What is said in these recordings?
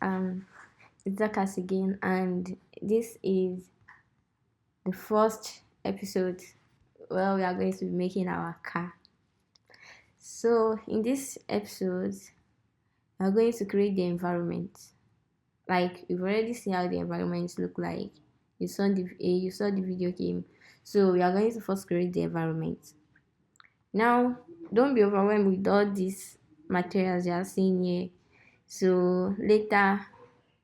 um it's Zakas again, and this is the first episode where we are going to be making our car. So in this episode we are going to create the environment. Like you've already seen how the environments look like. You saw the video game. So we are going to first create the environment. Now don't be overwhelmed with all these materials you are seeing here. So later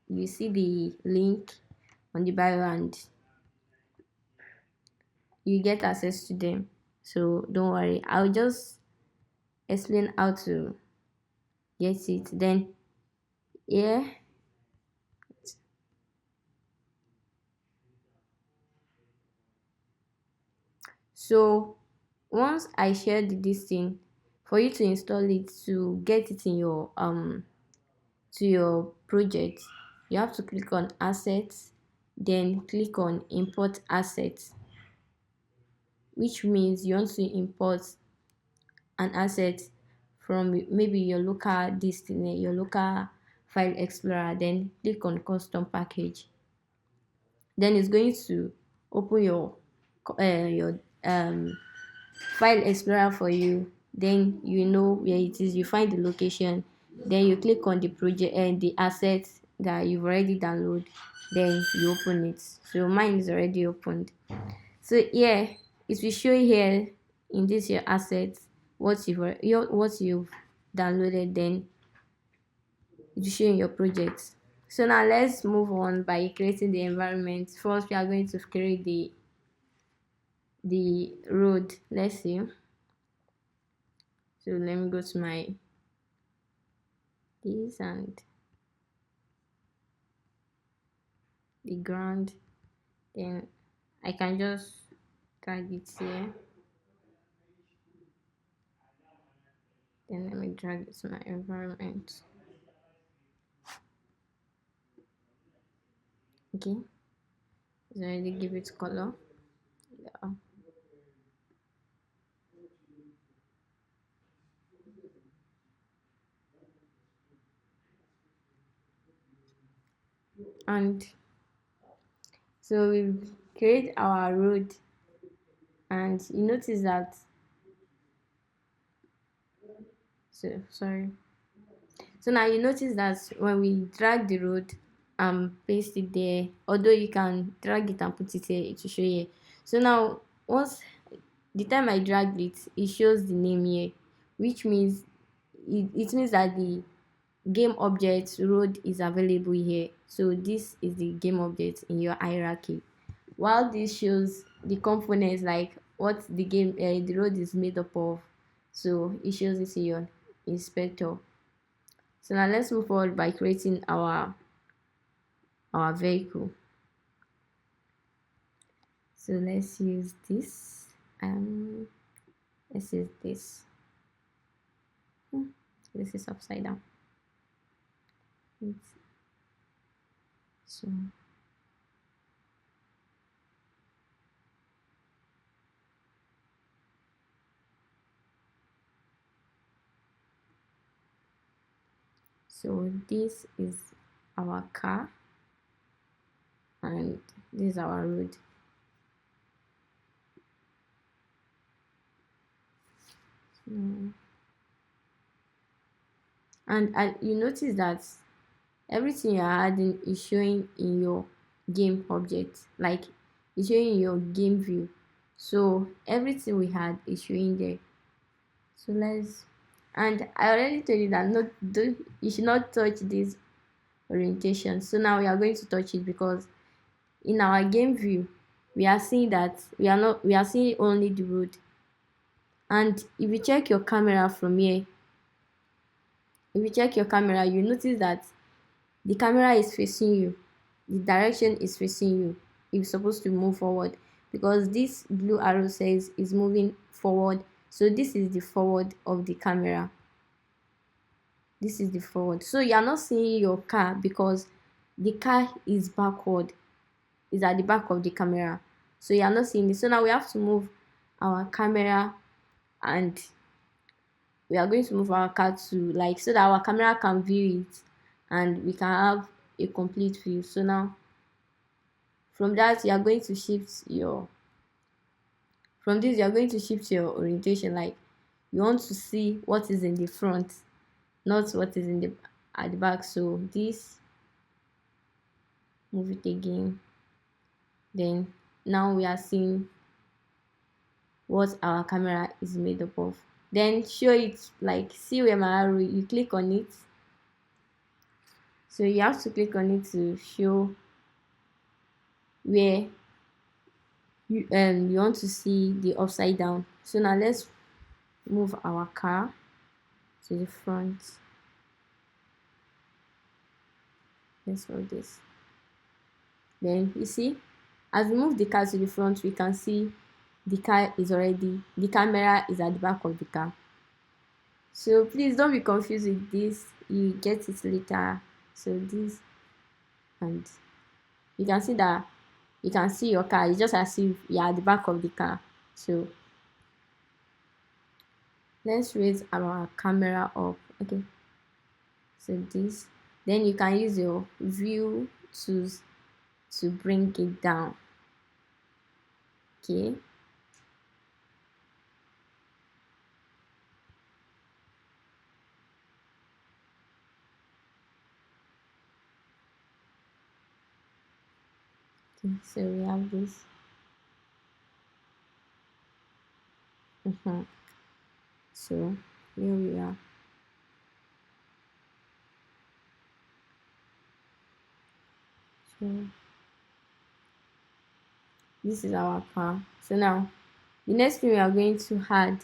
you see the link on the bio and you get access to them. So don't worry, I'll just explain how to get it. Then yeah, so once I shared this thing, for you to install it, to get it in your to your project, you have to click on assets, then click on import assets, which means you want to import an asset from maybe your local destiny, your local file explorer. Then click on custom package. Then it's going to open your file explorer for you. Then you know where it is, you find the location, then you click on the project and the asset that you've already downloaded, then you open it. So mine is already opened. So yeah, it will show here in this your assets what you've downloaded. Then it will show in your project. So now let's move on by creating the environment. First we are going to create the road. Let's see. So let me go to my this and the ground. Then I can just drag it here. Then let me drag it to my environment. Okay, so I already give it color. Yeah. And so we create our road, and you notice that, so now you notice that when we drag the road and paste it there, although you can drag it and put it here, it will show here. So now once the time I dragged it, it shows the name here, which means it means that the game object road is available here. So this is the game object in your hierarchy, while this shows the components, like what the road is made up of. So it shows it in your inspector. So now let's move forward by creating our vehicle. So let's use this. Let's use this. This is upside down. So this is our car and this is our road. And you notice that everything you're adding is showing in your game object, like it's showing in your game view. So everything we had is showing there. So and I already told you that you should not touch this orientation. So now we are going to touch it, because in our game view we are seeing that we are seeing only the road. And if you check your camera from here, you notice that the camera is facing you, the direction is facing you if you're supposed to move forward, because this blue arrow says is moving forward. So this is the forward of the camera. This is the forward. So you are not seeing your car because the car is backward, is at the back of the camera. So you are not seeing it. So now we have to move our camera, and we are going to move our car to, like, so that our camera can view it and we can have a complete view. So now from that you are going to shift your from this you are going to shift your orientation. Like you want to see what is in the front, not what is in the at the back. So this, move it again. Then now we are seeing what our camera is made up of. Then show it, like see where my arrow, you click on it. So you have to click on it to show where you want to see the upside down. So now let's move our car to the front. Let's hold this. Then you see, as we move the car to the front, we can see the camera is at the back of the car. So please don't be confused with this, you get it later. So this, and you can see that you can see your car. It's just as if you're at the back of the car. So let's raise our camera up. Okay, so this, then you can use your view tools to bring it down. Okay, so we have this. So here we are. So this is our car. So now the next thing we are going to add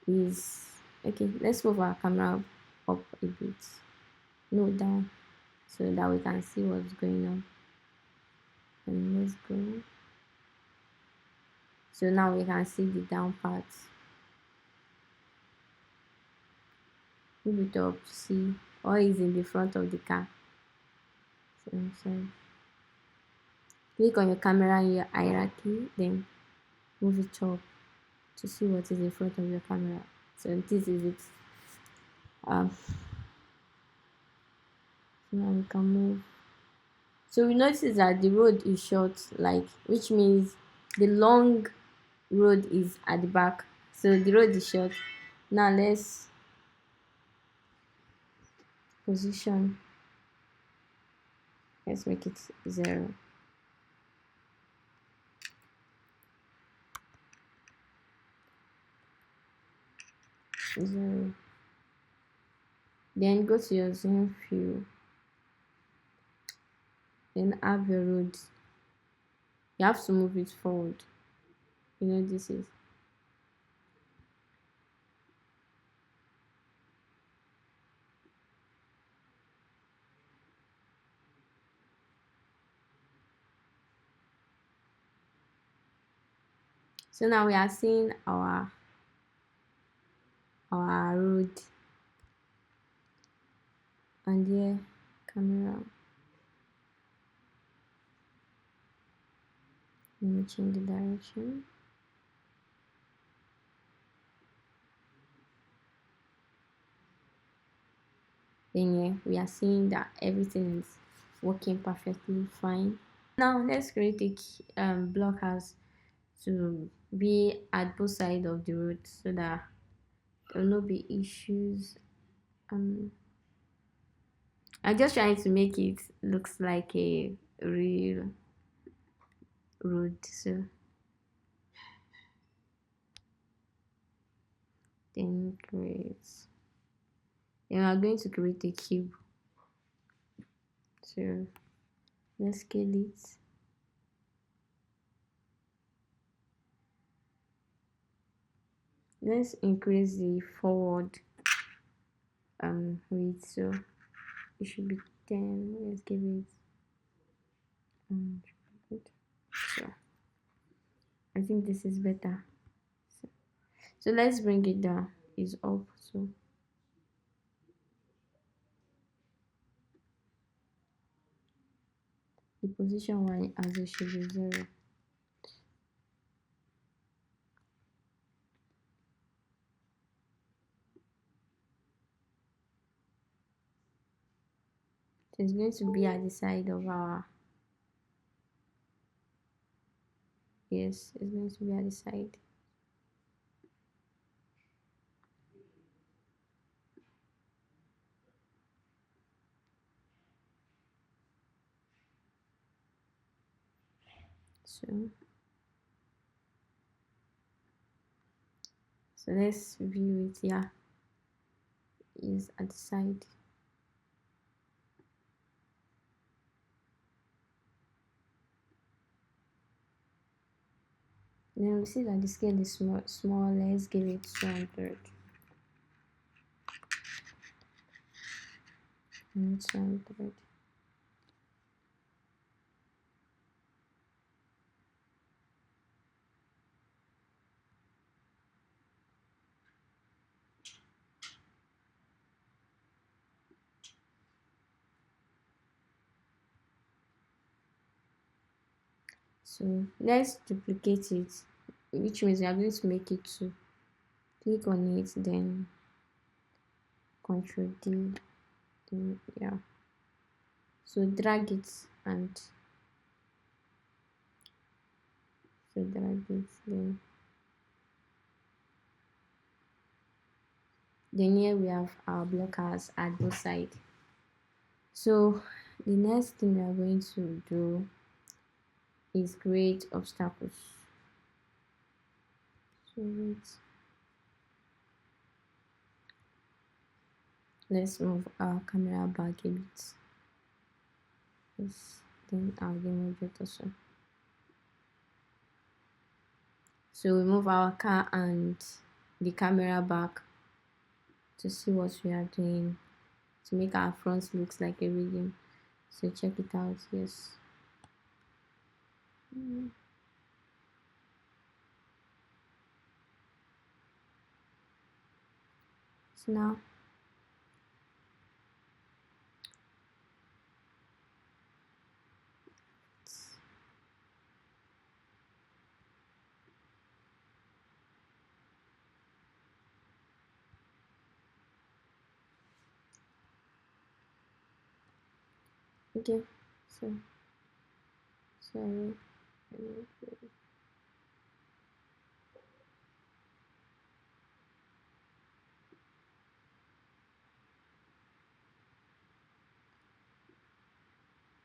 is, okay, let's move our camera up a bit, no, down, so that we can see what's going on. And let's go. So now we can see the down part. Move it up to see what is in the front of the car. So click on your camera in your hierarchy, then move it up to see what is in front of your camera. So this is it. So now we can move. So we notice that the road is short, like, which means the long road is at the back. So the road is short. Now let's position. Let's make it 0. Then go to your zoom view. Then have your road. You have to move it forward. You know this is. So now we are seeing our road, and here camera. Let me change the direction. Then yeah, we are seeing that everything is working perfectly fine. Now let's create a block house to be at both sides of the road so that there will not be issues. I'm just trying to make it looks like a real road. So then we are going to create a cube. So let's scale it. Let's increase the forward width, so it should be 10. Let's give it so I think this is better. So let's bring it down. It's up. So the position y as it should be 0. So it's going to be at the side of our, yes, it's going to be at the side. So let's view it. Yeah, is at the side. Then we see that the scale is small. Let's give it 200. And 200. So let's duplicate it, which means we are going to make it 2. Click on it, then Control D. Yeah. So drag it and drag it. Then here we have our blockers at both sides. So the next thing we are going to do is create obstacles. So let's move our camera back a bit. Yes, then our game object also. So we move our car and the camera back to see what we are doing, to make our front looks like a rhythm. So check it out. Yes. So now okay. So sorry.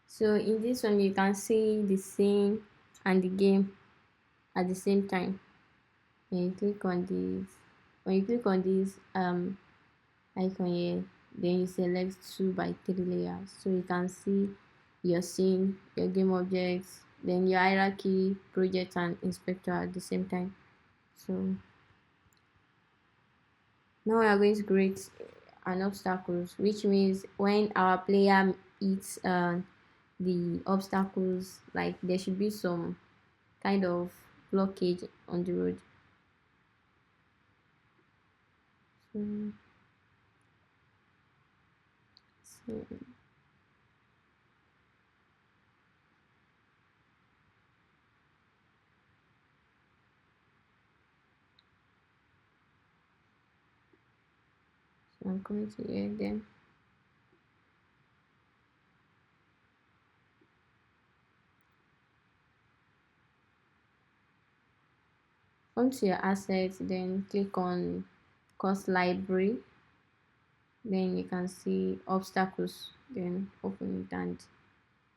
So in this one you can see the scene and the game at the same time. When you click on this icon here, then you select 2 by 3 layers, so you can see your scene, your game objects, then your hierarchy, project and inspector at the same time. So now we are going to create an obstacles, which means when our player hits the obstacles, like there should be some kind of blockage on the road. So, so I'm going to here then. Come to your assets, then click on course library. Then you can see obstacles. Then open it and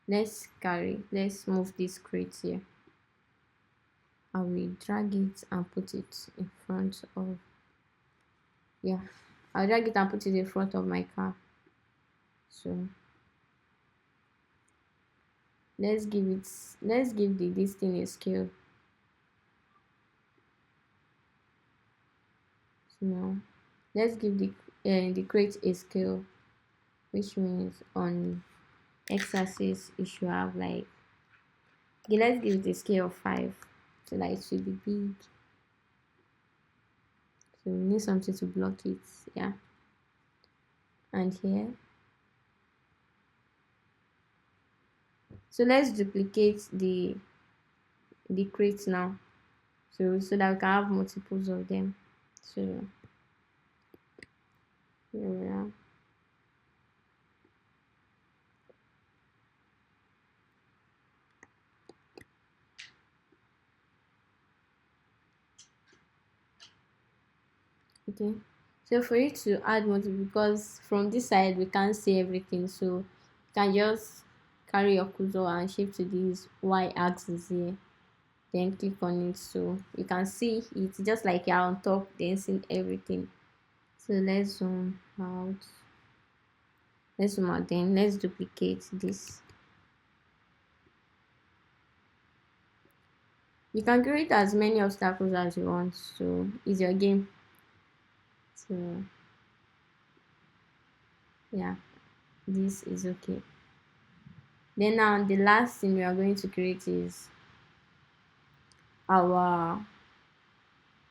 let's move this crate here. I will drag it and put it in front of, yeah, I'll drag it and put it in front of my car. So let's give this thing a scale. So now let's give the crate a scale, which means on x-axis it should have like, okay, let's give it a scale of 5 so that it should be big. So we need something to block it. Yeah, and here, so let's duplicate the crate now, so that we can have multiples of them. So here we are. Okay, so for you to add multiple, because from this side we can't see everything, so you can just carry your cursor and shift to this y-axis here, then click on it so you can see it just like you're on top, then seeing everything. So let's zoom out, then let's duplicate this. You can create as many obstacles as you want, so it's your game. So yeah, this is okay. Then now the last thing we are going to create is our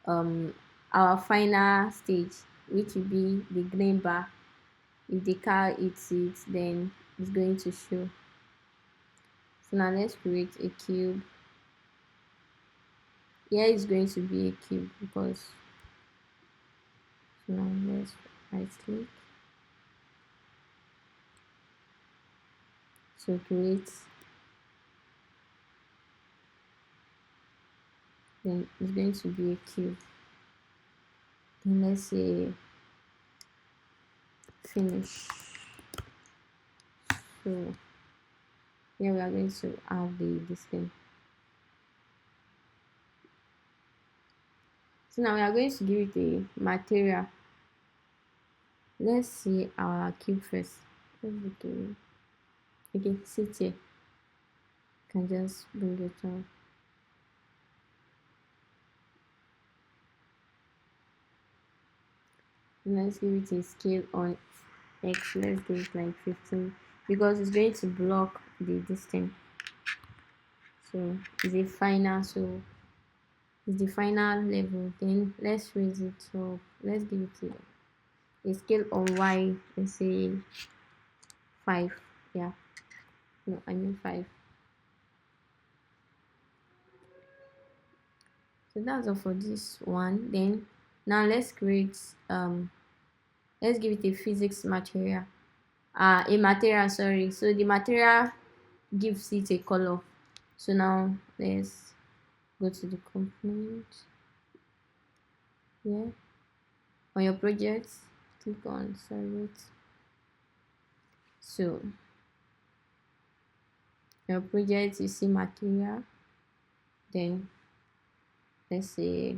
um our final stage, which will be the green bar. If the car eats it, then it's going to show. So now let's create a cube. Here is going to be a cube because, so now let's right click, so create, then it's going to be a cube. Then let's say finish. So here we are going to have this thing. So now we are going to give it a material. Let's see our cube first. Okay, sit here. Can just bring it up. Let's give it a scale on X. Let's give it like 15 because it's going to block the distance. So it's a final, so it's the final level. Then let's raise it up. Let's give it a scale on Y. Let's say 5. Yeah, no, I mean 5. So that's all for this one. Then now let's create let's give it a physics material, a material, sorry. So the material gives it a color. So now let's go to the component. Yeah, on your project, click on, sorry, wait. So your project, you see material, then let's say,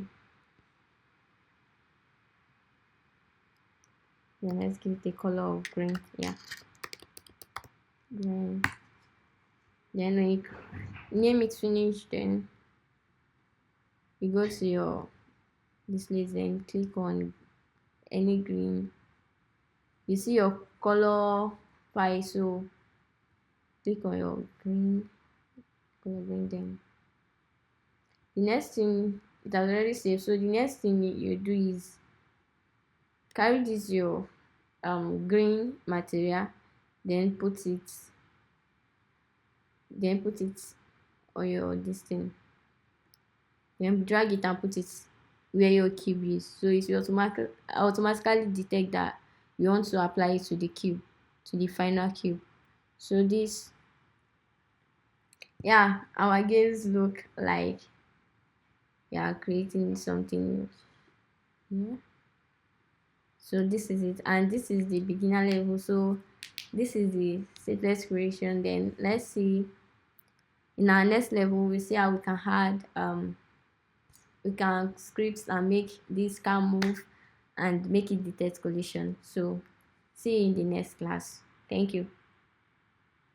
then let's give it a color of green. Yeah, green. Then when you name it finish, then you go to your this list, then click on any green. You see your color pie, so click on your green, color green. Then the next thing, it has already saved, so the next thing you do is carry this your green material, then put it on your this thing, then drag it and put it where your cube is, so it will automatically detect that you want to apply it to the cube, to the final cube. So this, yeah, our games look like we are creating something. Yeah, so this is it, and this is the beginner level. So this is the simplest creation. Then let's see, in our next level we see how we can add we can script and make this car move and make it detect collision. So see you in the next class. Thank you.